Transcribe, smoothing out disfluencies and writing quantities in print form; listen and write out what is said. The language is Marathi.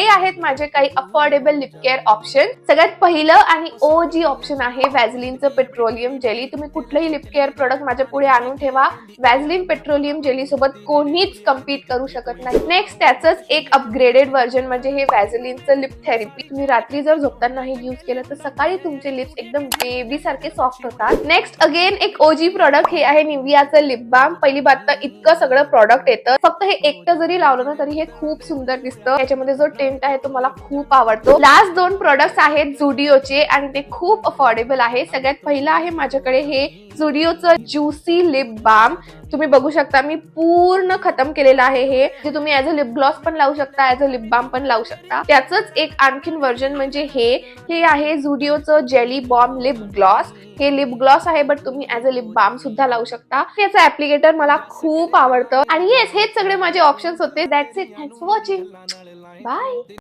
हे आहेत माझे काही अफोर्डेबल लिप केअर ऑप्शन. सगळ्यात पहिलं आणि ओजी ऑप्शन आहे व्हॅझलिनचं पेट्रोलियम जेली. तुम्ही कुठलंही लिप केअर प्रोडक्ट माझ्या पुढे आणून ठेवा, व्हॅझलिन पेट्रोलियम जेली सोबत कोणीच कम्पीट करू शकत नाही. नेक्स्ट त्याचंच एक अपग्रेडेड व्हर्जन म्हणजे हे व्हॅझलिनचं लिप थेरपी. तुम्ही रात्री जर झोपताना हे यूज केलं तर सकाळी तुमचे लिप्स एकदम बेबी सारखे सॉफ्ट होतात. नेक्स्ट अगेन एक ओजी प्रोडक्ट हे आहे निव्हियाचं लिप बाम. पहिली बात तर इतकं सगळं प्रोडक्ट येतं, फक्त हे एकटं जरी लावलं ना तरी हे खूप सुंदर दिसतं. याच्यामध्ये जो टेंट आहे तो मला खूप आवडतो. लास्ट दोन प्रोडक्ट्स आहेत झुडिओचे आणि ते खूप अफोर्डेबल आहे. सगळ्यात पहिलं आहे माझ्याकडे हे झुडिओचं ज्युसी लिप बाम. तुम्ही बघू शकता मी पूर्ण खतम केलेलं आहे हे. जे तुम्ही ऍज अ लिप ग्लॉस पण लावू शकता, ऍज अ लिप बाम पण लावू शकता. त्याचंच एक आणखीन व्हर्जन म्हणजे हे आहे झुडिओचं जेली बॉम लिप ग्लॉस. हे लिप ग्लॉस आहे बट तुम्ही ऍज अ लिप बाम सुद्धा लावू शकता. याचं ऍप्लिकेटर मला खूप आवडतं. आणि येस, हेच सगळे माझे ऑप्शन्स होते. That's it. Thanks for watching. Bye.